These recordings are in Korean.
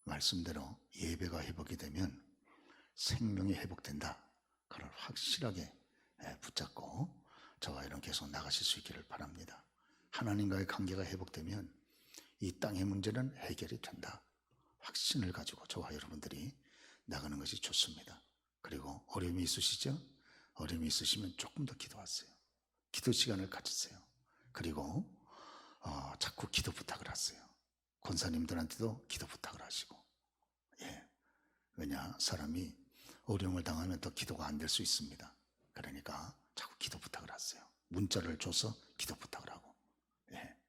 말씀대로 예배가 회복이 되면 생명이 회복된다. 그걸 확실하게 붙잡고 저와 여러분 계속 나가실 수 있기를 바랍니다. 하나님과의 관계가 회복되면 이 땅의 문제는 해결이 된다. 확신을 가지고 저와 여러분들이 나가는 것이 좋습니다. 그리고 어려움이 있으시죠? 어려움이 있으시면 조금 더 기도하세요. 기도 시간을 가지세요. 그리고 자꾸 기도 부탁을 하세요. 권사님들한테도 기도 부탁을 하시고. 왜냐, 사람이 어려움을 당하면 더 기도가 안 될 수 있습니다. 그러니까 자꾸 기도 부탁을 하세요. 문자를 줘서 기도 부탁을 하고.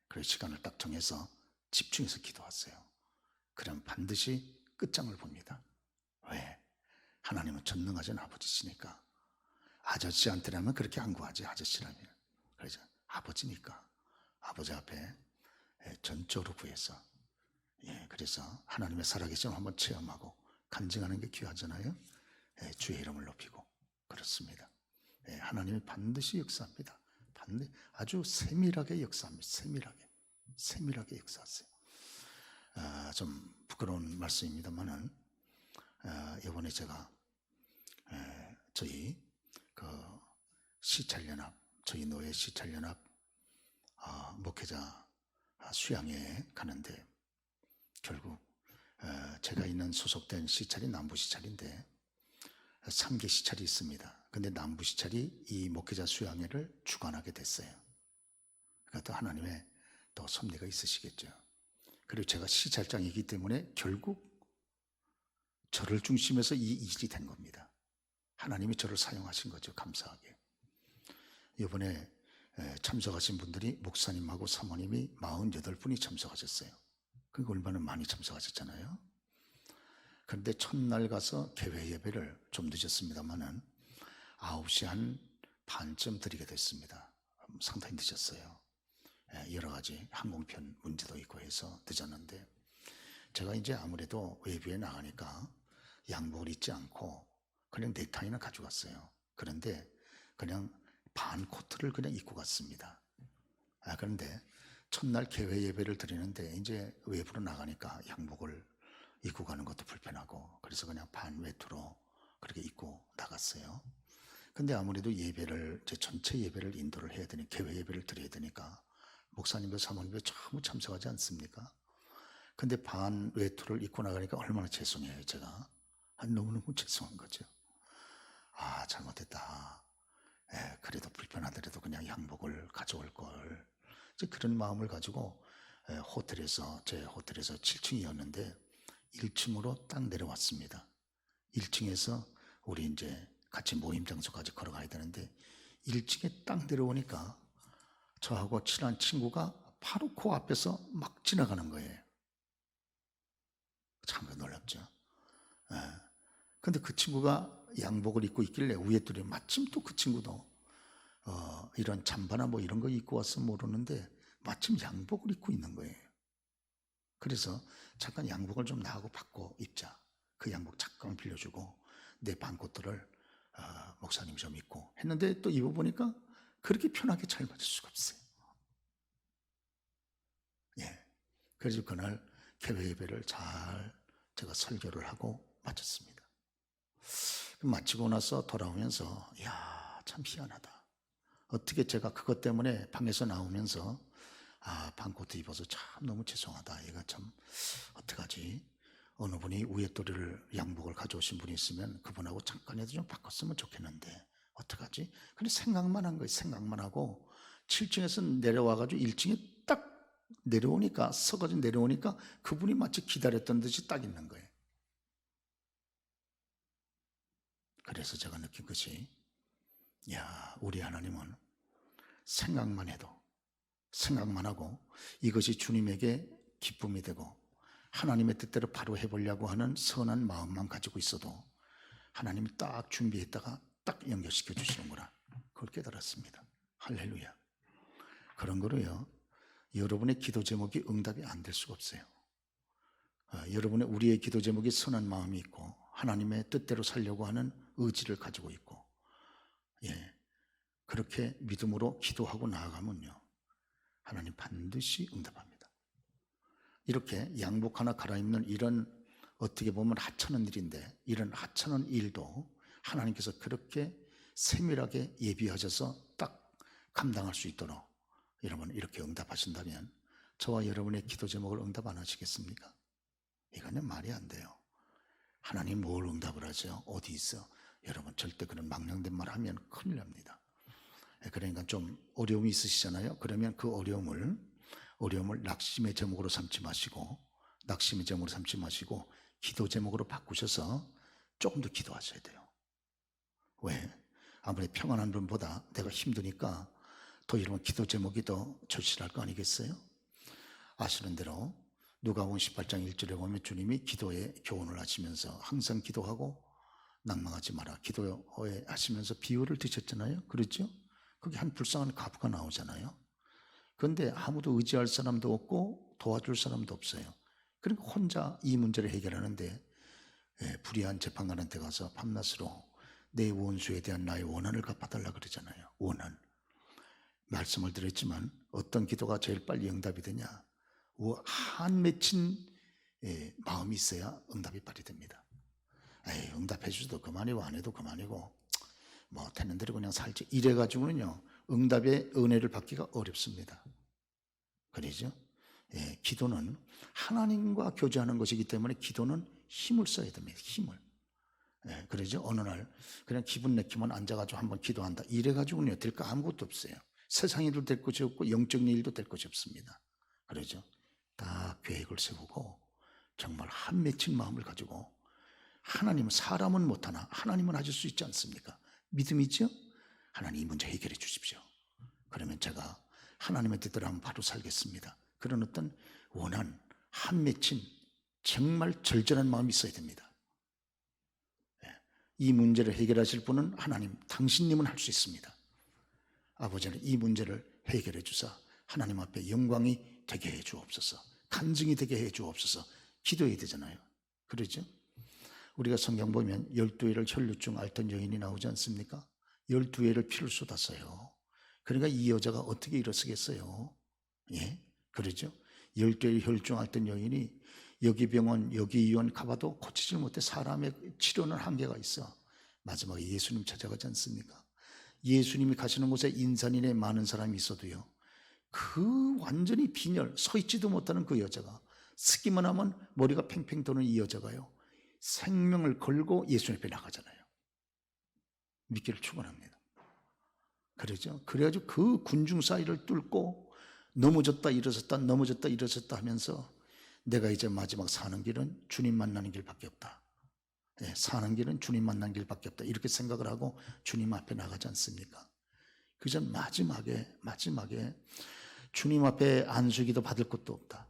그래서 시간을 딱 정해서 집중해서 기도하세요. 그럼 반드시 끝장을 봅니다. 왜? 하나님은 전능하신 아버지시니까. 아저씨한테라면 그렇게 안 구하지, 아저씨라면. 그래서 아버지니까 아버지 앞에 전적으로 구해서, 그래서 하나님의 살아계심을 한번 체험하고 간증하는 게 귀하잖아요. 주의 이름을 높이고 그렇습니다. 하나님이 반드시 역사합니다. 아주 세밀하게 역사합니다. 세밀하게 역사하세요. 좀 부끄러운 말씀입니다만은 이번에 제가 저희 시찰연합, 저희 노예 시찰연합 목회자 수양회에 가는데, 결국 제가 있는 소속된 시찰이 남부 시찰인데 3개 시찰이 있습니다. 근데 남부 시찰이 이 목회자 수양회를 주관하게 됐어요. 그러니까 또 하나님의 또 섭리가 있으시겠죠. 그리고 제가 시찰장이기 때문에 결국 저를 중심해서 이 일이 된 겁니다. 하나님이 저를 사용하신 거죠. 감사하게. 이번에 참석하신 분들이 목사님하고 사모님이 48분이 참석하셨어요. 그러니까 얼마나 많이 참석하셨잖아요. 그런데 첫날 가서 개회 예배를 좀 늦었습니다만은 9시 한 반쯤 드리게 됐습니다. 상당히 늦었어요. 여러 가지 항공편 문제도 있고 해서 늦었는데, 제가 이제 아무래도 외부에 나가니까 양복을 입지 않고 그냥 넥타이나 가져갔어요. 그런데 그냥 반 코트를 그냥 입고 갔습니다. 그런데 첫날 개회 예배를 드리는데 이제 외부로 나가니까 양복을 입고 가는 것도 불편하고, 그래서 그냥 반 외투로 그렇게 입고 나갔어요. 근데 아무래도 예배를, 제 전체 예배를 인도를 해야 되니, 개회 예배를 드려야 되니까 목사님과 사모님도 전부 참석하지 않습니까? 근데 반 외투를 입고 나가니까 얼마나 죄송해요, 제가. 너무너무 죄송한 거죠. 잘못했다. 그래도 불편하더라도 그냥 양복을 가져올 걸. 이제 그런 마음을 가지고 제 호텔에서 7층이었는데 1층으로 딱 내려왔습니다. 1층에서 우리 이제 같이 모임 장소까지 걸어가야 되는데 1층에 딱 내려오니까 저하고 친한 친구가 바로 그 앞에서 막 지나가는 거예요. 참 놀랍죠. 근데 그 친구가 양복을 입고 있길래 위에 둘이, 마침 또 그 친구도 이런 잠바나 뭐 이런 거 입고 왔으면 모르는데 마침 양복을 입고 있는 거예요. 그래서 잠깐 양복을 좀 나하고 바꿔 입자. 그 양복 잠깐 빌려주고 내 반코트를 목사님 좀 입고 했는데, 또 입어보니까 그렇게 편하게 잘 맞을 수가 없어요. 그래서 그날 개회 예배를 잘 제가 설교를 하고 마쳤습니다. 마치고 나서 돌아오면서 참 희한하다. 어떻게 제가 그것 때문에 방에서 나오면서 반코트 입어서 참 너무 죄송하다. 얘가 참 어떡하지? 어느 분이 위에 또리를 양복을 가져오신 분이 있으면 그분하고 잠깐이라도 좀 바꿨으면 좋겠는데 어떡하지? 근데 생각만 한 거예요. 생각만 하고 7층에서 내려와가지고 1층에 딱 내려오니까, 서가지고 내려오니까 그분이 마치 기다렸던 듯이 딱 있는 거예요. 그래서 제가 느낀 것이, 우리 하나님은 생각만 하고 이것이 주님에게 기쁨이 되고 하나님의 뜻대로 바로 해보려고 하는 선한 마음만 가지고 있어도 하나님이 딱 준비했다가 딱 연결시켜 주시는구나. 그걸 깨달았습니다. 할렐루야. 그런 거로요, 여러분의 기도 제목이 응답이 안 될 수가 없어요. 우리의 기도 제목이 선한 마음이 있고 하나님의 뜻대로 살려고 하는 의지를 가지고 있고, 그렇게 믿음으로 기도하고 나아가면요, 하나님 반드시 응답합니다. 이렇게 양복 하나 갈아입는 이런 어떻게 보면 하찮은 일인데 이런 하찮은 일도 하나님께서 그렇게 세밀하게 예비하셔서 딱 감당할 수 있도록 여러분 이렇게 응답하신다면 저와 여러분의 기도 제목을 응답 안 하시겠습니까? 이거는 말이 안 돼요. 하나님 뭘 응답을 하죠? 어디 있어? 여러분 절대 그런 망령된 말 하면 큰일 납니다. 그러니까 좀 어려움이 있으시잖아요. 그러면 그 어려움을 낙심의 제목으로 삼지 마시고 기도 제목으로 바꾸셔서 조금 더 기도하셔야 돼요. 왜? 아무리 평안한 분보다 내가 힘드니까 더 이러면 기도 제목이 더 절실할 거 아니겠어요? 아시는 대로 누가복음 18장 1절에 보면 주님이 기도에 교훈을 하시면서 항상 기도하고 낭망하지 마라 기도에 하시면서 비유를 드셨잖아요. 그렇죠? 거기 한 불쌍한 과부가 나오잖아요. 그런데 아무도 의지할 사람도 없고 도와줄 사람도 없어요. 그러니까 혼자 이 문제를 해결하는데 불의한 재판관한테 가서 밤낮으로 내 원수에 대한 나의 원한을 갚아달라 그러잖아요. 원한. 말씀을 드렸지만 어떤 기도가 제일 빨리 응답이 되냐? 한 맺힌 마음이 있어야 응답이 빨리 됩니다. 응답해 주셔도 그만이고 안 해도 그만이고 뭐 되는 대로 그냥 살지 이래가지고는요 응답의 은혜를 받기가 어렵습니다. 그러죠? 기도는 하나님과 교제하는 것이기 때문에 기도는 힘을 써야 됩니다. 힘을. 그러죠? 어느 날 그냥 기분 내키면 앉아가지고 한번 기도한다 이래가지고는요 될 거 아무것도 없어요. 세상 일도 될 것이 없고 영적인 일도 될 것이 없습니다. 그러죠? 다 계획을 세우고 정말 한 맺힌 마음을 가지고 하나님은 사람은 못하나 하나님은 하실 수 있지 않습니까? 믿음이죠? 하나님 이 문제 해결해 주십시오. 그러면 제가 하나님의 뜻대로 하면 바로 살겠습니다. 그런 어떤 원한 한 맺힌 정말 절절한 마음이 있어야 됩니다. 이 문제를 해결하실 분은 하나님 당신님은 할 수 있습니다. 아버지는 이 문제를 해결해 주사 하나님 앞에 영광이 되게 해 주옵소서 간증이 되게 해 주옵소서 기도해야 되잖아요. 그러죠? 우리가 성경 보면 12회를 혈루증 앓던 여인이 나오지 않습니까? 12회를 피를 쏟았어요. 그러니까 이 여자가 어떻게 일어서겠어요? 예? 그러죠? 12회 혈루증 앓던 여인이 여기 병원 여기 의원 가봐도 고치질 못해. 사람의 치료는 한계가 있어. 마지막에 예수님 찾아가지 않습니까? 예수님이 가시는 곳에 인산인해 많은 사람이 있어도요 그 완전히 빈혈 서 있지도 못하는 그 여자가 쓰기만 하면 머리가 팽팽 도는 이 여자가요 생명을 걸고 예수님 앞에 나가잖아요. 믿기를 축원합니다. 그러죠? 그래가지고 그 군중 사이를 뚫고 넘어졌다 일어섰다 넘어졌다 일어섰다 하면서 내가 이제 마지막 사는 길은 주님 만나는 길밖에 없다. 사는 길은 주님 만나는 길밖에 없다. 이렇게 생각을 하고 주님 앞에 나가지 않습니까? 그저 마지막에 주님 앞에 안수기도 받을 것도 없다.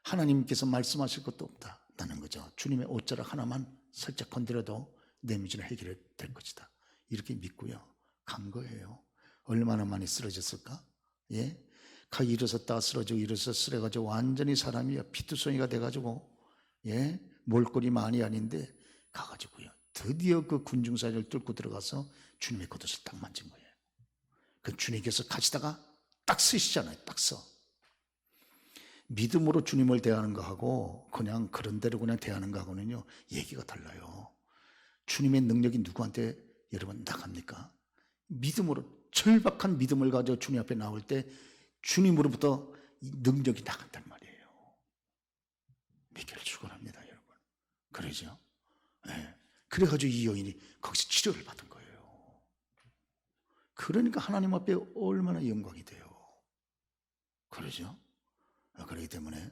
하나님께서 말씀하실 것도 없다는 거죠. 주님의 옷자락 하나만 살짝 건드려도 내 문제는 해결이 될 것이다. 이렇게 믿고요 간 거예요. 얼마나 많이 쓰러졌을까? 가 일어섰다 쓰러지고 일어서 쓰러져가지고 완전히 사람이 피투성이가 돼가지고 몰골이 많이 아닌데 가가지고요 드디어 그 군중 사이를 뚫고 들어가서 주님의 겉옷을 딱 만진 거예요. 그 주님께서 가시다가 딱 쓰시잖아요. 딱 써. 믿음으로 주님을 대하는 거하고 그냥 그런 대로 그냥 대하는 거하고는요 얘기가 달라요. 주님의 능력이 누구한테 여러분 나갑니까? 믿음으로 절박한 믿음을 가지고 주님 앞에 나올 때 주님으로부터 능력이 나간단 말이에요. 믿기를 축원합니다 여러분. 그러죠? 그래가지고 이 여인이 거기서 치료를 받은 거예요. 그러니까 하나님 앞에 얼마나 영광이 돼요. 그러죠? 그렇기 때문에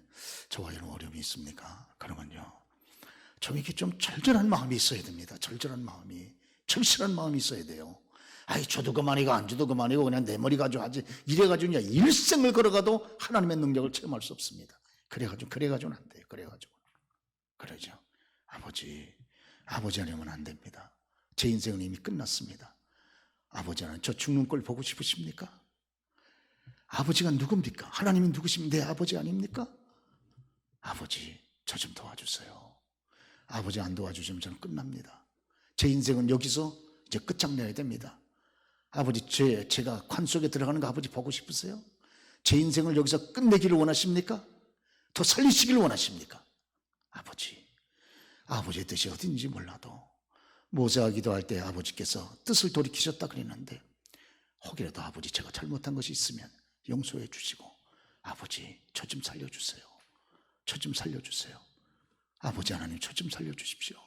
저와 여러분 어려움이 있습니까? 그러면요 좀 이렇게 좀 절절한 마음이 있어야 됩니다. 절절한 마음이 절실한 마음이 있어야 돼요. 줘도 그만이고 안 줘도 그만이고 그냥 내 머리 가지고 하지 이래가지고 일생을 걸어가도 하나님의 능력을 체험할 수 없습니다. 그래가지고는 안 돼요. 그러죠. 아버지 아니면 안 됩니다. 제 인생은 이미 끝났습니다. 아버지 하나님 저 죽는 꼴 보고 싶으십니까? 아버지가 누굽니까? 하나님이 누구십니까? 내 아버지 아닙니까? 아버지 저 좀 도와주세요. 아버지 안 도와주시면 저는 끝납니다. 제 인생은 여기서 이제 끝장내야 됩니다. 아버지 제가 관 속에 들어가는 거 아버지 보고 싶으세요? 제 인생을 여기서 끝내기를 원하십니까? 더 살리시기를 원하십니까? 아버지 아버지의 뜻이 어딘지 몰라도 모세가 기도할 때 아버지께서 뜻을 돌이키셨다 그랬는데 혹이라도 아버지 제가 잘못한 것이 있으면 용서해 주시고 아버지 저 좀 살려주세요. 저 좀 살려주세요. 아버지 하나님 저 좀 살려주십시오.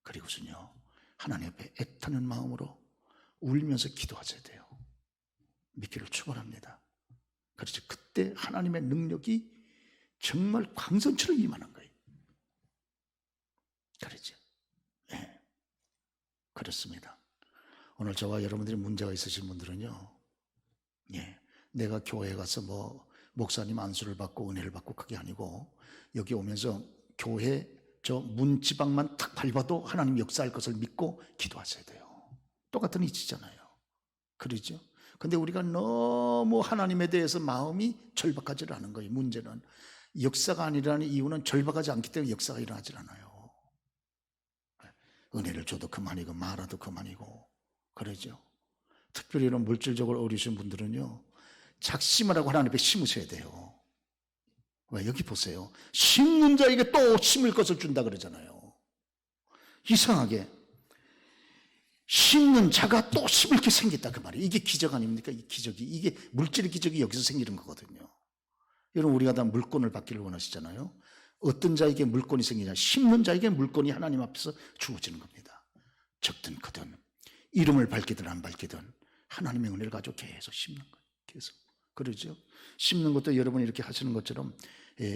그리고선요 하나님 앞에 애타는 마음으로 울면서 기도하셔야 돼요. 믿기를 축원합니다. 그렇죠. 그때 하나님의 능력이 정말 광선처럼 임하는 거예요. 그렇죠. 네. 그렇습니다. 오늘 저와 여러분들이 문제가 있으신 분들은요, 예, 내가 교회에 가서 뭐 목사님 안수를 받고 은혜를 받고 그게 아니고 여기 오면서 교회 저 문지방만 탁 밟아도 하나님 역사할 것을 믿고 기도하셔야 돼요. 똑같은 이치잖아요. 그러죠? 근데 우리가 너무 하나님에 대해서 마음이 절박하지 않은 거예요. 문제는 역사가 아니라는 이유는 절박하지 않기 때문에 역사가 일어나질 않아요. 은혜를 줘도 그만이고 말아도 그만이고 그러죠. 특별히 이런 물질적으로 어리신 분들은요 작심을 하고 하나님 앞에 심으셔야 돼요. 왜? 여기 보세요. 심는 자에게 또 심을 것을 준다 그러잖아요. 이상하게 심는 자가 또 심을 게 생겼다 그 말이에요. 이게 기적 아닙니까? 이 기적이, 이게 물질의 기적이 여기서 생기는 거거든요. 여러분 우리가 다 물권을 받기를 원하시잖아요. 어떤 자에게 물권이 생기냐? 심는 자에게 물권이 하나님 앞에서 주어지는 겁니다. 적든 크든 이름을 밝히든 안 밝히든 하나님의 은혜를 가지고 계속 심는 거예요. 계속. 그러죠? 심는 것도 여러분이 이렇게 하시는 것처럼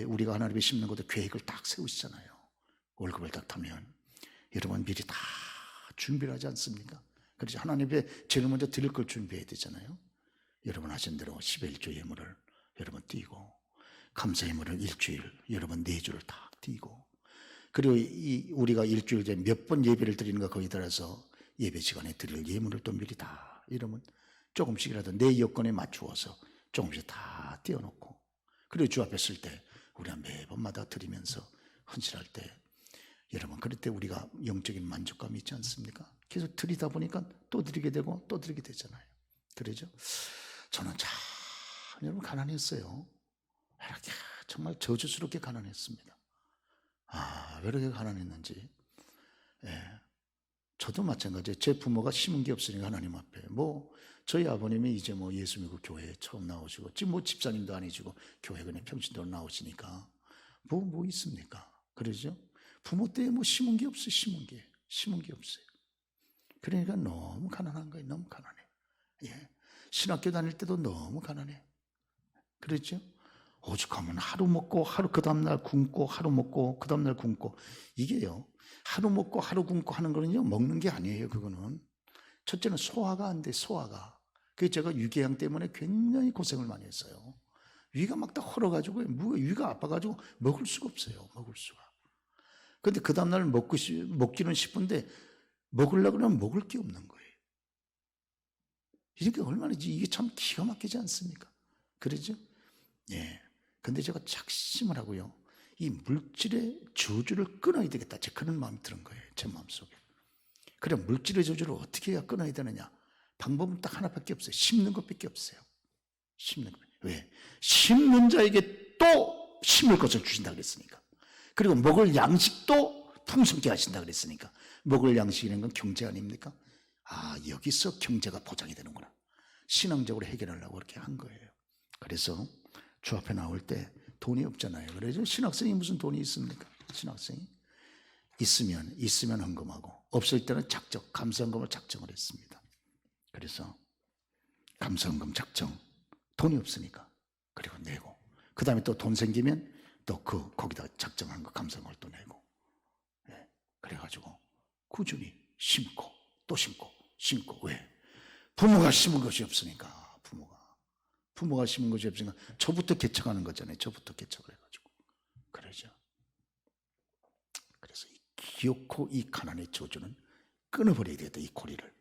우리가 하나님의 심는 것도 계획을 딱 세우시잖아요. 월급을 딱 타면 여러분 미리 다 준비를 하지 않습니까? 그래서 하나님의 제일 먼저 드릴 걸 준비해야 되잖아요. 여러분 하신 대로 10의 1조 예물을 여러분 띄고 감사 예물을 일주일 여러분 4주를 다 띄고 그리고 우리가 일주일에 몇 번 예배를 드리는가 거기에 따라서 예배 시간에 드릴 예물을 또 미리 다 이러면 조금씩이라도 내 여건에 맞추어서 조금씩 다 띄워놓고 그리고 주 앞에 쓸 때 우리가 매번마다 드리면서 헌신할 때 여러분 그럴 때 우리가 영적인 만족감이 있지 않습니까? 계속 드리다 보니까 또 드리게 되고 또 드리게 되잖아요. 그러죠? 저는 참 여러분 가난했어요. 이렇게 정말 저주스럽게 가난했습니다. 왜 이렇게 가난했는지. 예. 저도 마찬가지예요. 제 부모가 심은 게 없으니까 하나님 앞에 저희 아버님이 이제 예수 믿고 교회에 처음 나오시고 지금 집사님도 아니시고 교회 그냥 평신도로 나오시니까 뭐 있습니까? 그러죠? 부모 때 심은 게 없어요. 심은 게 없어요. 그러니까 너무 가난한 거예요. 너무 가난해. 예. 신학교 다닐 때도 너무 가난해. 그랬죠? 오죽하면 하루 먹고 하루 그 다음날 굶고 하루 먹고 그 다음날 굶고 이게요. 하루 먹고 하루 굶고 하는 거는요. 먹는 게 아니에요. 그거는. 첫째는 소화가 안 돼. 소화가. 그래서 제가 위궤양 때문에 굉장히 고생을 많이 했어요. 위가 막 다 헐어가지고 위가 아파가지고 먹을 수가 없어요. 먹을 수가. 근데 그 다음날 먹기는 싶은데 먹으려고 그러면 먹을 게 없는 거예요. 이게 얼마나지 이게 참 기가 막히지 않습니까? 그러죠? 예. 근데 제가 작심을 하고요. 이 물질의 저주를 끊어야 되겠다. 제 그런 마음이 드는 거예요. 제 마음속에. 그래 물질의 저주를 어떻게 해야 끊어야 되느냐? 방법은 딱 하나밖에 없어요. 심는 것밖에 없어요. 심는 것. 왜? 심는 자에게 또 심을 것을 주신다 그랬으니까. 그리고 먹을 양식도 풍성케 하신다 그랬으니까. 먹을 양식이라는 건 경제 아닙니까? 여기서 경제가 보장이 되는구나. 신앙적으로 해결하려고 그렇게 한 거예요. 그래서 주 앞에 나올 때 돈이 없잖아요. 그래서 신학생이 무슨 돈이 있습니까? 신학생이 있으면 헌금하고 없을 때는 감사헌금을 작정을 했습니다. 그래서 감사헌금 작정 돈이 없으니까 그리고 내고 그 다음에 또 돈 생기면 또 거기다 작정한 거 감사헌금을 또 내고 그래가지고 꾸준히 심고 또 심고 왜? 부모가 심은 것이 없으니까 부모가 심은 것이 없으니까 저부터 개척하는 거잖아요. 저부터 개척을 해가지고 그러죠. 그래서 이 기어코 이 가난의 저주는 끊어버려야 되겠다. 이 고리를.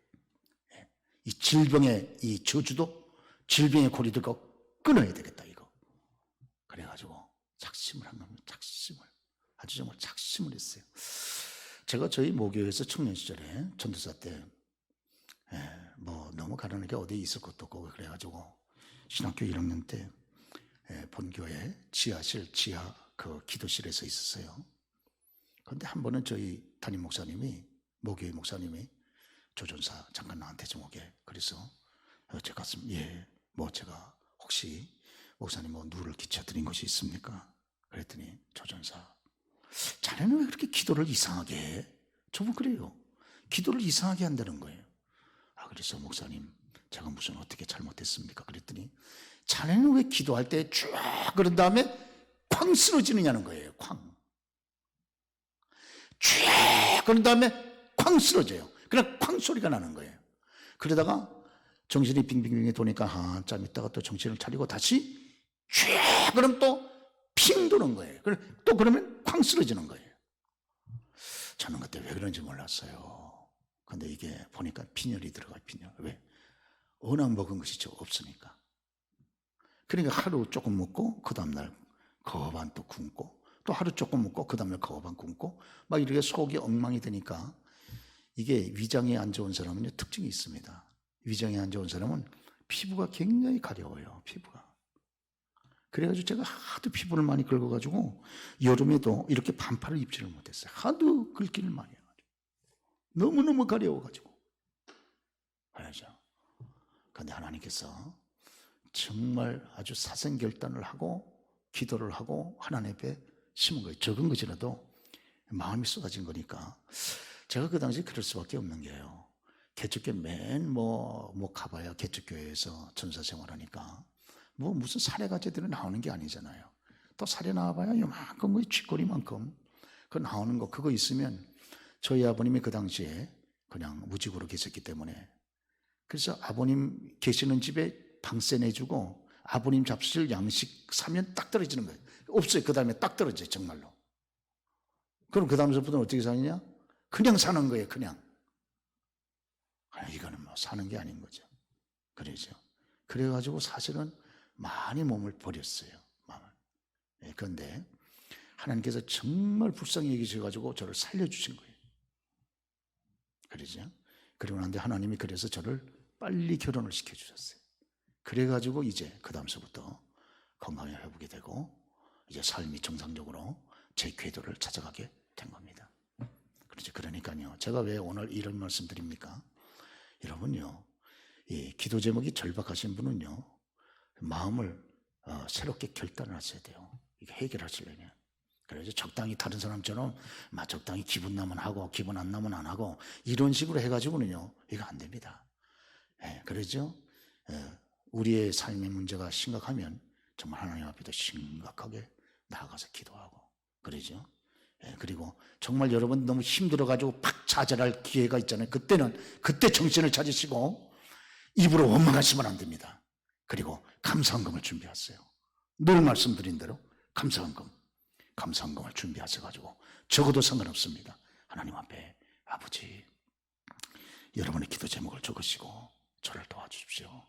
이 질병의 이 저주도 질병의 고리도 끊어야 되겠다. 이거. 그래가지고 작심을 한 겁니다. 아주 정말 작심을 했어요. 제가 저희 모교에서 청년 시절에 전도사 때 너무 가난하게 어디에 있을 것도 없고 그래가지고 신학교 1학년 때 본교회 지하 그 기도실에서 있었어요. 그런데 한 번은 저희 담임 목사님이, 모교회 목사님이 조전사 잠깐 나한테 좀 오게. 그래서 제가 뭐 제가 혹시 목사님 뭐 누를 끼쳐드린 것이 있습니까? 그랬더니 조전사, 자네는 왜 그렇게 기도를 이상하게 해? 저분 그래요. 기도를 이상하게 한다는 거예요. 그래서 목사님, 제가 무슨 어떻게 잘못했습니까? 그랬더니 자네는 왜 기도할 때 쫙 그런 다음에 쾅 쓰러지느냐는 거예요. 쾅. 쫙 그런 다음에 쾅 쓰러져요. 그냥 쾅 소리가 나는 거예요. 그러다가 정신이 빙빙빙 도니까 한참 있다가 또 정신을 차리고 다시 쫙 그럼 또 핑 도는 거예요. 또 그러면 쾅 쓰러지는 거예요. 저는 그때 왜 그런지 몰랐어요. 근데 이게 보니까 빈혈이 들어가요. 빈혈. 왜? 워낙 먹은 것이 없으니까. 그러니까 하루 조금 먹고 그 다음날 거반 또 굶고, 또 하루 조금 먹고 그 다음날 거반 굶고, 막 이렇게 속이 엉망이 되니까, 이게 위장이 안 좋은 사람은요 특징이 있습니다. 위장이 안 좋은 사람은 피부가 굉장히 가려워요. 피부가. 그래가지고 제가 하도 피부를 많이 긁어가지고 여름에도 이렇게 반팔을 입지를 못했어요. 하도 긁기를 많이 해가지고 너무너무 가려워가지고. 알죠? 그런데 하나님께서 정말 아주 사생결단을 하고 기도를 하고 하나님 앞에 심은 거예요. 적은 것이라도 마음이 쏟아진 거니까. 제가 그 당시에 그럴 수밖에 없는 게요. 개척교회 뭐 가봐야 개척교회에서 전사 생활하니까 뭐 무슨 사례가지들은 나오는 게 아니잖아요. 또 사례 나와봐야 요만큼 뭐 쥐꼬리만큼 그 나오는 거, 그거 있으면 저희 아버님이 그 당시에 그냥 무직으로 계셨기 때문에, 그래서 아버님 계시는 집에 방세 내주고 아버님 잡수실 양식 사면 딱 떨어지는 거예요. 없어요. 그 다음에 딱 떨어져요. 정말로. 그럼 그 다음부터는 어떻게 사느냐? 그냥 사는 거예요. 그냥. 이거는 뭐 사는 게 아닌 거죠. 그러죠. 그래가지고 사실은 많이 몸을 버렸어요. 마음을. 그런데 하나님께서 정말 불쌍히 여기셔가지고 저를 살려주신 거예요. 그러죠. 그리고 난데 하나님이 그래서 저를 빨리 결혼을 시켜주셨어요. 그래가지고 이제 그 다음서부터 건강이 회복이 되고 이제 삶이 정상적으로 제 궤도를 찾아가게 된 겁니다. 그렇죠. 그러니까요, 제가 왜 오늘 이런 말씀 드립니까? 여러분요, 이 기도 제목이 절박하신 분은요, 마음을 새롭게 결단을 하셔야 돼요. 이게 해결하시려면. 그래서 적당히 다른 사람처럼 막 적당히 기분 나면 하고 기분 안 나면 안 하고 이런 식으로 해가지고는요, 이거 안 됩니다. 그러죠. 우리의 삶의 문제가 심각하면 정말 하나님 앞에도 심각하게 나아가서 기도하고 그러죠. 그리고 정말 여러분 너무 힘들어가지고 팍 좌절할 기회가 있잖아요. 그때 정신을 차리시고 입으로 원망하시면 안 됩니다. 그리고 감사헌금을 준비하세요. 늘 말씀드린 대로 감사헌금을 준비하셔가지고 적어도 상관없습니다. 하나님 앞에 아버지, 여러분의 기도 제목을 적으시고 저를 도와주십시오.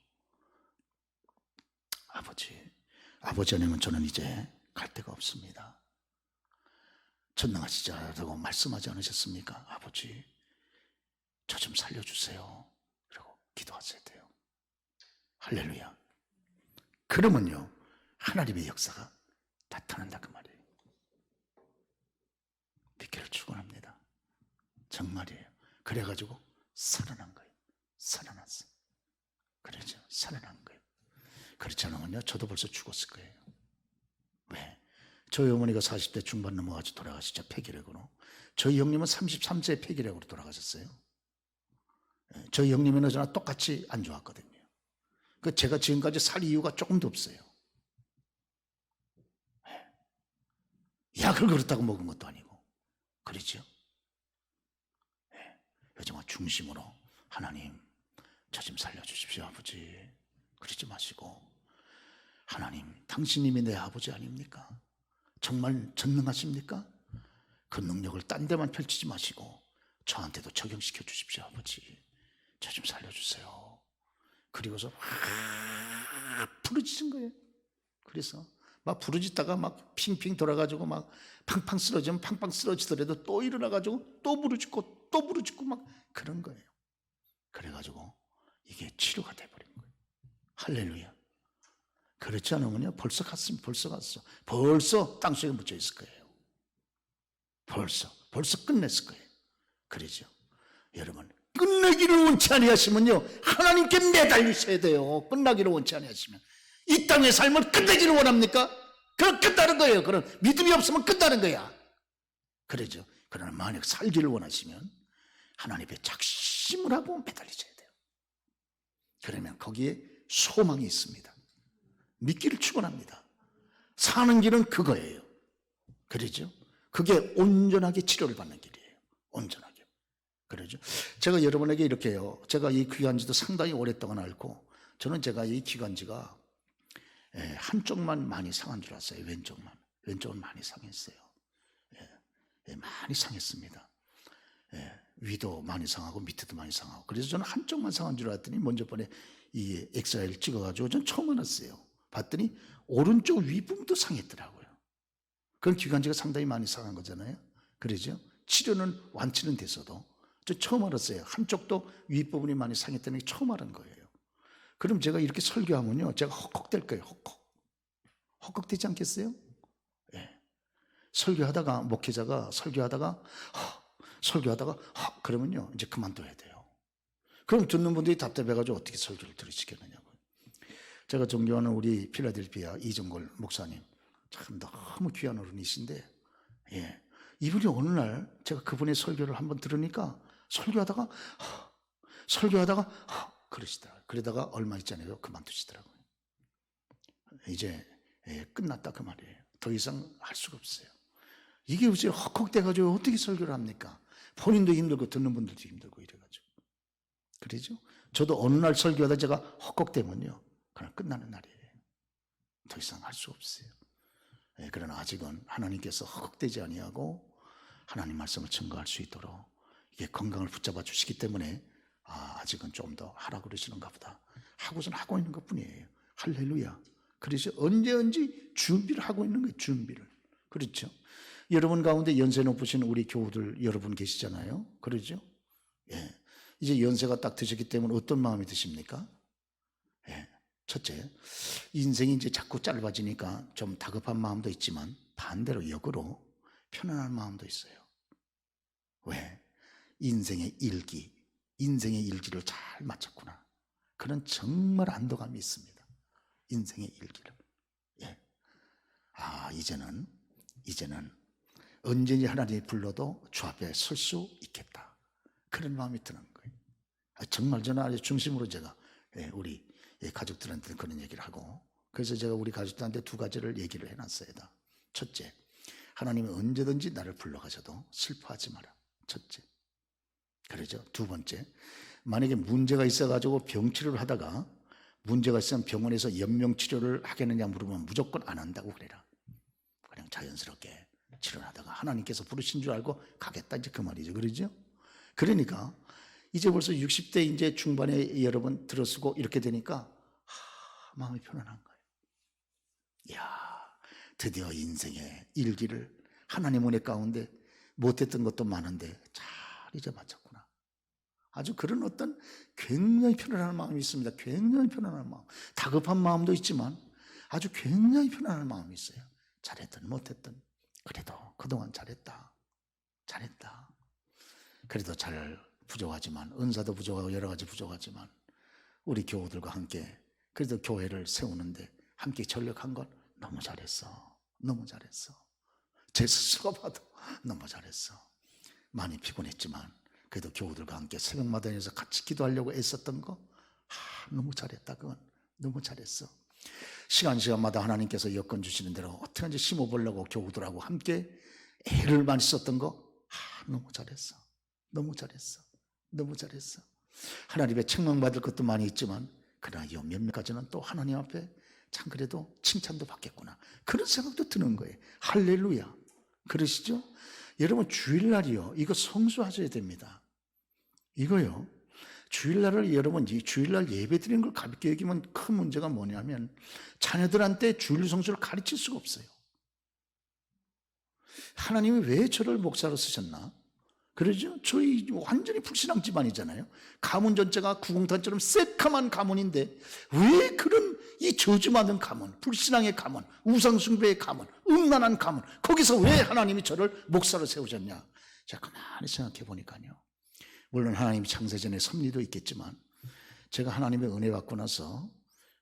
아버지 아니면 저는 이제 갈 데가 없습니다. 전능하시자라고 말씀하지 않으셨습니까? 아버지, 저 좀 살려주세요. 그리고 기도하셔야 돼요. 할렐루야. 그러면요, 하나님의 역사가 나타난다 그 말이에요. 믿기를 축원합니다. 정말이에요. 그래가지고 살아난 거예요. 살아났어. 그렇죠. 살아난 거예요. 그렇지 않으면요, 저도 벌써 죽었을 거예요. 왜? 저희 어머니가 40대 중반 넘어가지고 돌아가시죠. 폐기력으로. 저희 형님은 33세에 폐기력으로 돌아가셨어요. 저희 형님이나 저나 똑같이 안 좋았거든요. 제가 지금까지 살 이유가 조금도 없어요. 약을 그렇다고 먹은 것도 아니고. 그렇죠? 요즘은 중심으로 하나님, 저 좀 살려주십시오 아버지. 그러지 마시고, 하나님, 당신님이 내 아버지 아닙니까? 정말 전능하십니까? 그 능력을 딴 데만 펼치지 마시고 저한테도 적용시켜 주십시오 아버지. 저 좀 살려주세요. 그리고서 막 부르짖은 거예요. 그래서 막 부르짖다가 막 핑핑 돌아가지고 막 팡팡 쓰러지면 팡팡 쓰러지더라도 또 일어나가지고 또 부르짖고 막 그런 거예요. 그래가지고 이게 치료가 돼버린 거예요. 할렐루야. 그렇지 않으면요, 벌써 갔으면 벌써 갔어. 벌써 땅속에 묻혀 있을 거예요. 벌써. 벌써 끝냈을 거예요. 그러죠. 여러분, 끝내기를 원치 아니하시면요, 하나님께 매달리셔야 돼요. 끝나기를 원치 아니하시면. 이 땅의 삶을 끝내기를 원합니까? 그럼 끝나는 거예요. 그럼 믿음이 없으면 끝나는 거야. 그러죠. 그러나 만약 살기를 원하시면 하나님 앞에 작심을 하고 매달리셔야 돼요. 그러면 거기에 소망이 있습니다. 믿기를 축원합니다. 사는 길은 그거예요. 그러죠. 그게 온전하게 치료를 받는 길이에요. 온전하게. 그러죠. 제가 여러분에게 이렇게요. 제가 이 귀간지도 상당히 오랫동안 앓고, 저는 제가 이 귀간지가 한쪽만 많이 상한 줄 알았어요. 왼쪽은 많이 상했어요. 많이 상했습니다. 위도 많이 상하고 밑에도 많이 상하고. 그래서 저는 한쪽만 상한 줄 알았더니 먼저 번에 이 엑스라이를 찍어가지고 전 처음 알았어요. 봤더니 오른쪽 윗부분도 상했더라고요. 그건 기관지가 상당히 많이 상한 거잖아요. 그러죠? 치료는 완치는 됐어도 저 처음 알았어요. 한쪽도 윗부분이 많이 상했다는 게 처음 알은 거예요. 그럼 제가 이렇게 설교하면요, 제가 헉헉댈 거예요. 헉헉대지 않겠어요? 예. 설교하다가 목회자가 설교하다가 그러면요 이제 그만둬야 돼요. 그럼 듣는 분들이 답답해가지고 어떻게 설교를 들으시겠느냐고요. 제가 존경하는 우리 필라델피아 이정걸 목사님, 참 너무 귀한 어른이신데, 이분이 어느 날 제가 그분의 설교를 한번 들으니까 설교하다가 그러시더라고요. 그러다가 얼마 있잖아요, 그만두시더라고요. 이제 끝났다 그 말이에요. 더 이상 할 수가 없어요. 이게 어째 헉헉대가지고 어떻게 설교를 합니까? 본인도 힘들고 듣는 분들도 힘들고 이래가지고. 그러죠? 저도 어느 날 설교하다 제가 헉헉대면요, 그냥 끝나는 날이에요. 더 이상 할 수 없어요. 그러나 아직은 하나님께서 헉헉대지 아니하고 하나님 말씀을 증거할 수 있도록 이게 건강을 붙잡아 주시기 때문에 아직은 좀 더 하라 그러시는가 보다 하고선 하고 있는 것 뿐이에요. 할렐루야. 그래서 언제 준비를 하고 있는 거예요. 준비를. 그렇죠. 여러분 가운데 연세 높으신 우리 교우들 여러분 계시잖아요. 그러죠. 이제 연세가 딱 드셨기 때문에 어떤 마음이 드십니까? 첫째, 인생이 이제 자꾸 짧아지니까 좀 다급한 마음도 있지만 반대로 역으로 편안한 마음도 있어요. 왜? 인생의 일기를 잘 마쳤구나. 그런 정말 안도감이 있습니다. 인생의 일기를. 이제는 언제든지 하나님이 불러도 주 앞에 설 수 있겠다. 그런 마음이 드는 거예요. 정말 저는 아주 중심으로 제가 우리 가족들한테 그런 얘기를 하고, 그래서 제가 우리 가족들한테 두 가지를 얘기를 해놨어요. 첫째, 하나님은 언제든지 나를 불러가셔도 슬퍼하지 마라. 첫째. 그러죠. 두 번째, 만약에 문제가 있어가지고 병치료를 하다가 문제가 있으면 병원에서 연명치료를 하겠느냐 물으면 무조건 안 한다고 그래라. 그냥 자연스럽게 치료하다가 하나님께서 부르신 줄 알고 가겠다, 이제 그 말이죠. 그러죠. 그러니까 이제 벌써 60대 이제 중반에 여러분 들어서고 이렇게 되니까 마음이 편안한 거예요. 이야, 드디어 인생의 일기를 하나님 은혜 가운데 못했던 것도 많은데 잘 이제 마쳤구나. 아주 그런 어떤 굉장히 편안한 마음이 있습니다. 굉장히 편안한 마음. 다급한 마음도 있지만 아주 굉장히 편안한 마음이 있어요. 잘했든 못했든 그래도 그동안 잘했다. 그래도 잘 부족하지만, 은사도 부족하고 여러 가지 부족하지만 우리 교우들과 함께 그래도 교회를 세우는데 함께 전력한 건 너무 잘했어. 제 스스로 봐도 너무 잘했어. 많이 피곤했지만 그래도 교우들과 함께 새벽마당에서 같이 기도하려고 애썼던 거 너무 잘했다. 그건 너무 잘했어. 시간마다 하나님께서 여건 주시는 대로 어떻게든지 심어보려고 교우들하고 함께 애를 많이 썼던 거 너무 잘했어. 하나님의 책망받을 것도 많이 있지만 그러나 이 몇몇 가지는 또 하나님 앞에 참 그래도 칭찬도 받겠구나, 그런 생각도 드는 거예요. 할렐루야. 그러시죠? 여러분 주일날이요, 이거 성수하셔야 됩니다. 이거요, 주일날을 여러분 주일날 예배 드리는 걸 가볍게 여기면 큰 문제가 뭐냐면 자녀들한테 주일 성수를 가르칠 수가 없어요. 하나님이 왜 저를 목사로 쓰셨나? 그러죠? 저희 완전히 불신앙 집안이잖아요. 가문 전체가 구공탄처럼 새카만 가문인데 왜 그런 이 저주받은 가문, 불신앙의 가문, 우상숭배의 가문, 음란한 가문, 거기서 왜 하나님이 저를 목사로 세우셨냐? 제가 가만히 생각해 보니까요, 물론 하나님이 창세전에 섭리도 있겠지만 제가 하나님의 은혜 받고 나서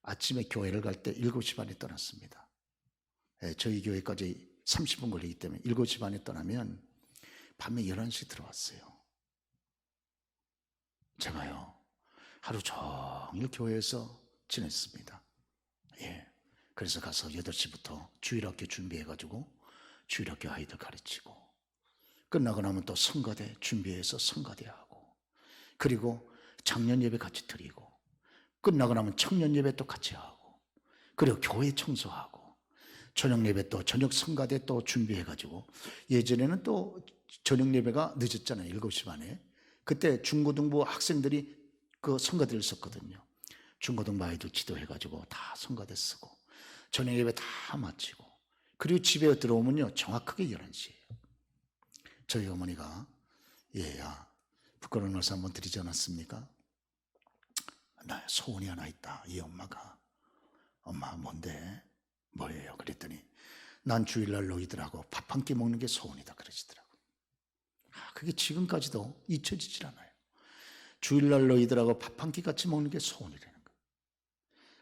아침에 교회를 갈 때 7시 반에 떠났습니다. 저희 교회까지 30분 걸리기 때문에 7시 반에 떠나면 밤에 11시 들어왔어요. 제가요, 하루 종일 교회에서 지냈습니다. 그래서 가서 8시부터 주일학교 준비해가지고 주일학교 아이들 가르치고, 끝나고 나면 또 성가대 준비해서 성가대하고, 그리고 작년 예배 같이 드리고, 끝나고 나면 청년 예배 또 같이 하고, 그리고 교회 청소하고, 저녁 예배 또 저녁 성가대 또 준비해가지고, 예전에는 또 저녁 예배가 늦었잖아요. 7시 반에. 그때 중고등부 학생들이 그 성가대를 썼거든요. 중고등부 아이들 지도해가지고 다 성가대 쓰고, 저녁 예배 다 마치고, 그리고 집에 들어오면요 정확하게 11시예요. 저희 어머니가 얘야, 부끄러운 말씀 한번 드리지 않았습니까? 나 소원이 하나 있다. 이 엄마가. 엄마 뭔데? 뭐예요? 그랬더니 난 주일날 너희들하고 밥 한 끼 먹는 게 소원이다 그러시더라고. 그게 지금까지도 잊혀지질 않아요. 주일날 너희들하고 밥 한 끼 같이 먹는 게 소원이라는 거예요.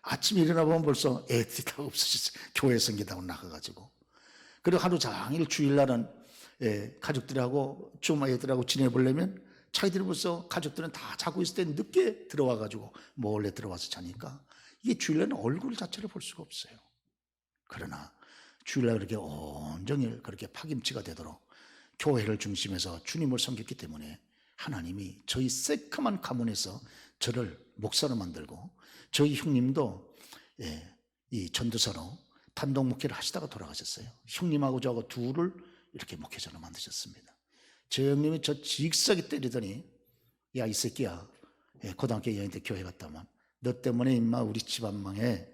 아침에 일어나 보면 벌써 애들이 다 없어졌어요. 교회 성기다고 나가가지고. 그리고 하루 종일 주일날은 가족들하고 좀 애들하고 지내보려면 자기들이 벌써 가족들은 다 자고 있을 때 늦게 들어와가지고 몰래 들어와서 자니까 이게 주일날은 얼굴 자체를 볼 수가 없어요. 그러나 주일날 그렇게 온종일 그렇게 파김치가 되도록 교회를 중심해서 주님을 섬겼기 때문에 하나님이 저희 새까만 가문에서 저를 목사로 만들고, 저희 형님도 이 전도사로 단독 목회를 하시다가 돌아가셨어요. 형님하고 저하고 둘을 이렇게 목회자로 만드셨습니다. 저 형님이 저 직사게 때리더니, 야 이 새끼야, 고등학교 2학년 때 교회 갔다만 너 때문에 임마 우리 집안 망해.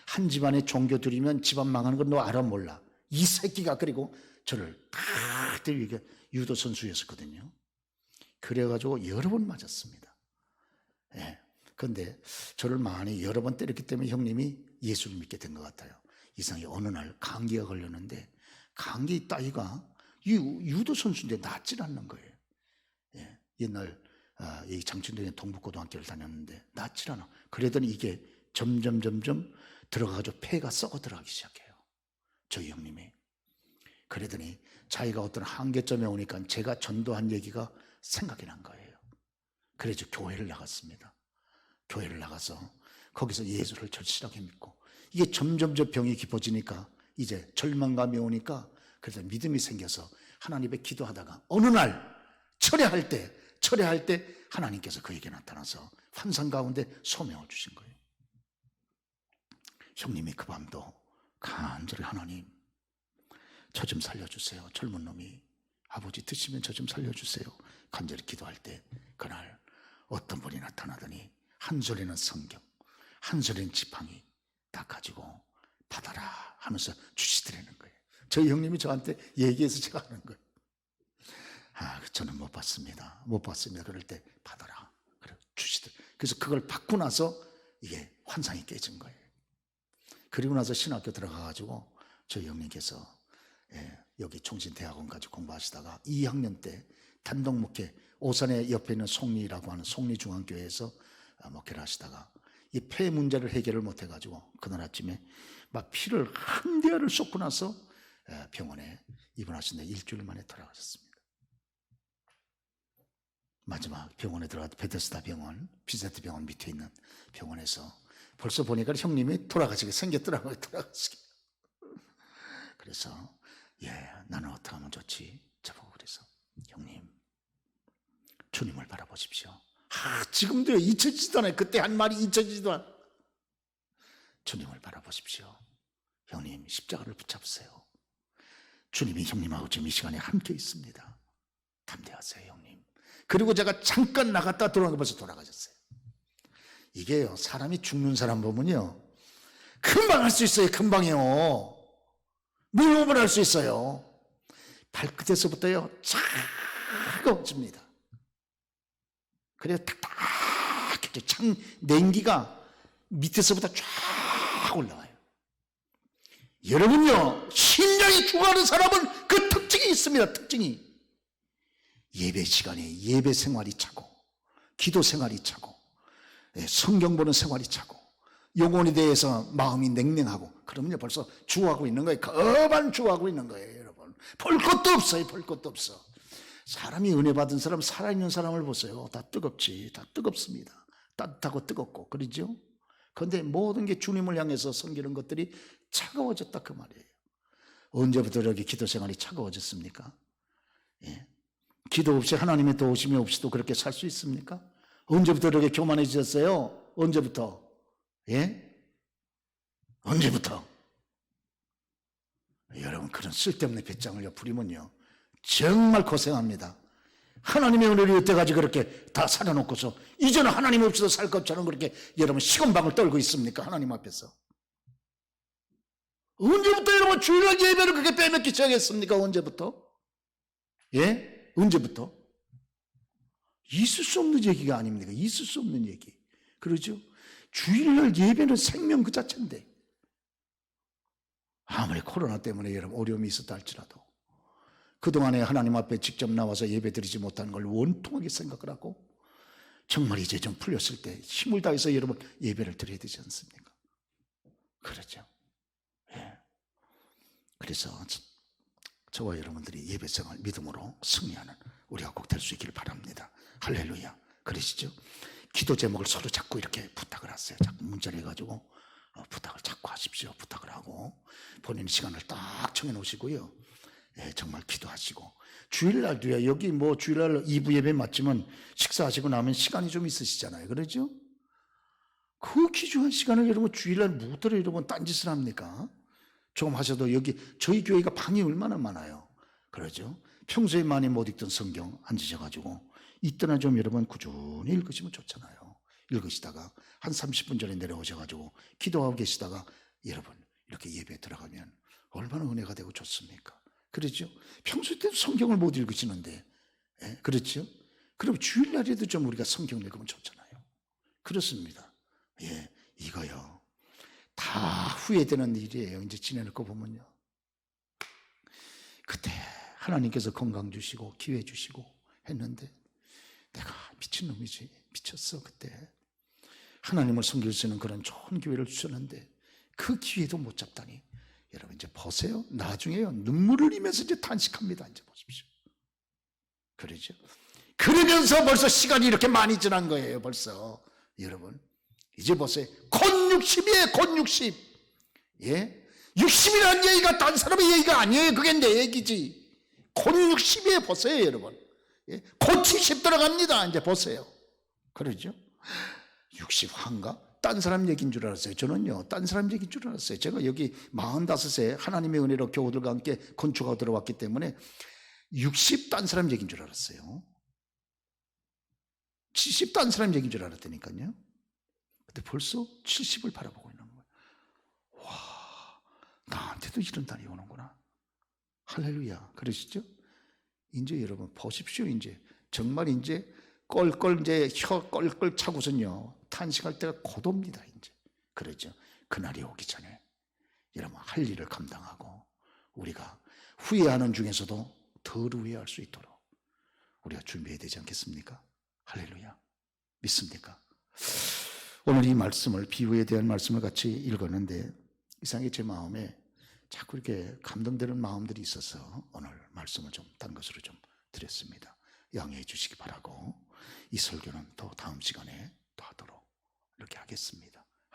한 집안에 종교 들이면 집안 망하는 건 너 알아 몰라. 이 새끼가. 그리고 저를 탁 때리고, 유도 선수였었거든요. 그래가지고 여러 번 맞았습니다. 그런데 저를 많이 여러 번 때렸기 때문에 형님이 예수를 믿게 된 것 같아요. 이상하게 어느 날 감기가 걸렸는데, 감기 따위가 유도 선수인데 낫질 않는 거예요. 옛날 이 장춘동에 동북고등학교를 다녔는데 낫질 않아. 그러더니 이게 점점 들어가가지고 폐가 썩어 들어가기 시작해요. 저희 형님이. 그러더니 자기가 어떤 한계점에 오니까 제가 전도한 얘기가 생각이 난 거예요. 그래서 교회를 나갔습니다. 교회를 나가서 거기서 예수를 절실하게 믿고, 이게 점점 저 병이 깊어지니까 이제 절망감이 오니까, 그래서 믿음이 생겨서 하나님 앞에 기도하다가 어느 날 철회할 때 하나님께서 그에게 나타나서 환상 가운데 소명을 주신 거예요. 형님이 그 밤도 간절히 하나님 저 좀 살려주세요. 젊은 놈이 아버지 드시면 저 좀 살려주세요. 간절히 기도할 때 그날 어떤 분이 나타나더니 한 소리는 성경, 한 소리는 지팡이 딱 가지고 받아라 하면서 주시더라는 거예요. 저희 형님이 저한테 얘기해서 제가 하는 거예요. 저는 못 받습니다. 그럴 때 받아라. 그래 주시더라. 그래서 그걸 받고 나서 이게 환상이 깨진 거예요. 그리고 나서 신학교 들어가가지고 저희 형님께서 여기 총신대학원까지 공부하시다가 2학년 때 단독 목회, 오산에 옆에 있는 송리라고 하는 송리중앙교회에서 목회를 하시다가 이 폐 문제를 해결을 못해가지고 그날 아침에 막 피를 한 대알을 쏟고 나서 병원에 입원하신데 일주일 만에 돌아가셨습니다. 마지막 병원에 들어가서 베데스다 병원, 비세트 병원 밑에 있는 병원에서 벌써 보니까 형님이 돌아가시게 생겼더라고요. 돌아가시게. 그래서 나는 어떻게 하면 좋지? 저보고 그래서 형님 주님을 바라보십시오. 지금도 잊혀지지도 않아요. 그때 한 말이 잊혀지지도 않아요. 주님을 바라보십시오. 형님 십자가를 붙잡으세요. 주님이 형님하고 지금 이 시간에 함께 있습니다. 담대하세요 형님. 그리고 제가 잠깐 나갔다 들어오는 거 벌써 돌아가셨어요. 이게요, 사람이 죽는 사람 보면요 금방 할 수 있어요. 금방이요. 무용을 할 수 있어요. 발끝에서부터요 차가워집니다. 그래야 딱딱해져. 창 냉기가 밑에서부터 쫙 올라와요. 여러분요, 심장이 죽어가는 사람은 그 특징이 있습니다. 특징이. 예배 시간이, 예배 생활이 차고, 기도 생활이 차고, 성경 보는 생활이 차고, 영혼에 대해서 마음이 냉랭하고, 그러면요 벌써 주하고 있는 거예요. 거반 주하고 있는 거예요, 여러분. 볼 것도 없어요. 볼 것도 없어. 사람이 은혜 받은 사람, 살아있는 사람을 보세요. 다 뜨겁지. 다 뜨겁습니다. 따뜻하고 뜨겁고, 그러죠? 그런데 모든 게 주님을 향해서 섬기는 것들이 차가워졌다 그 말이에요. 언제부터 이렇게 기도 생활이 차가워졌습니까? 예. 기도 없이, 하나님의 도우심이 없이도 그렇게 살 수 있습니까? 언제부터 이렇게 교만해지셨어요? 언제부터? 예? 언제부터? 여러분, 그런 쓸데없는 배짱을 부리면요 정말 고생합니다. 하나님의 은혜를 여태까지 그렇게 다 살아놓고서 이제는 하나님 없이도 살 것처럼 그렇게 여러분 시건방을 떨고 있습니까? 하나님 앞에서. 언제부터 여러분 주일날 예배를 그렇게 빼먹기 시작했습니까? 언제부터? 예? 언제부터? 있을 수 없는 얘기가 아닙니까? 있을 수 없는 얘기. 그러죠? 주일날 예배는 생명 그 자체인데, 아무리 코로나 때문에 여러분 어려움이 있었다 할지라도 그동안에 하나님 앞에 직접 나와서 예배 드리지 못한 걸 원통하게 생각을 하고 정말 이제 좀 풀렸을 때 힘을 다해서 여러분 예배를 드려야 되지 않습니까? 그렇죠. 예. 그래서 저와 여러분들이 예배생활 믿음으로 승리하는 우리가 꼭 될 수 있기를 바랍니다. 할렐루야. 그러시죠? 기도 제목을 서로 자꾸 이렇게 부탁을 하세요. 자꾸 문자를 해가지고 부탁을 자꾸 하십시오. 부탁을 하고 본인 시간을 딱 정해놓으시고요. 예, 정말 기도하시고 주일날도요. 여기 뭐 주일날 2부 예배 맞지만 식사하시고 나면 시간이 좀 있으시잖아요. 그러죠? 그 귀중한 시간을 여러분 주일날 무엇으로 여러분 딴짓을 합니까? 조금 하셔도 여기 저희 교회가 방이 얼마나 많아요. 그러죠? 평소에 많이 못 읽던 성경 앉으셔가지고 이때나 좀 여러분 꾸준히 읽으시면 좋잖아요. 읽으시다가 한 30분 전에 내려오셔가지고 기도하고 계시다가 여러분 이렇게 예배에 들어가면 얼마나 은혜가 되고 좋습니까? 그렇죠? 평소에 성경을 못 읽으시는데, 예? 그렇죠? 그럼 주일날에도 좀 우리가 성경 읽으면 좋잖아요. 그렇습니다. 예, 이거요. 다 후회되는 일이에요. 이제 지내놓고 보면요. 그때 하나님께서 건강 주시고 기회 주시고 했는데 내가 미친놈이지. 미쳤어 그때. 하나님을 섬길 수 있는 그런 좋은 기회를 주셨는데 그 기회도 못 잡다니. 여러분 이제 보세요. 나중에요. 눈물을 흘리면서 이제 탄식합니다. 이제 보십시오. 그러죠. 그러면서 벌써 시간이 이렇게 많이 지난 거예요. 벌써. 여러분. 이제 보세요. 곧 60이에요. 곧 60. 예? 60이라는 얘기가 딴 사람의 얘기가 아니에요. 그게 내 얘기지. 곧 60이에요. 보세요, 여러분. 예? 곧 70 들어갑니다. 이제 보세요. 그러죠? 60한가? 딴 사람 얘기인 줄 알았어요. 저는요, 딴 사람 얘기인 줄 알았어요. 제가 여기 45세 하나님의 은혜로 교우들과 함께 건축하고 들어왔기 때문에 60 딴 사람 얘기인 줄 알았어요. 70 딴 사람 얘기인 줄 알았다니까요. 근데 벌써 70을 바라보고 있는 거예요. 와, 나한테도 이런 날이 오는구나. 할렐루야. 그러시죠? 이제 여러분 보십시오. 이제 정말 이제 껄껄 이제 혀 껄껄 차고선요 탄식할 때가 곧 옵니다. 이제 그러죠. 그날이 오기 전에 여러분 할 일을 감당하고 우리가 후회하는 중에서도 덜 후회할 수 있도록 우리가 준비해야 되지 않겠습니까? 할렐루야. 믿습니까? 오늘 이 말씀을 비유에 대한 말씀을 같이 읽었는데 이상하게 제 마음에 자꾸 이렇게 감동되는 마음들이 있어서 오늘 말씀을 좀 딴 것으로 좀 드렸습니다. 양해해 주시기 바라고 이 설교는 또 다음 시간에 또 하도록 이렇게 하겠습니다.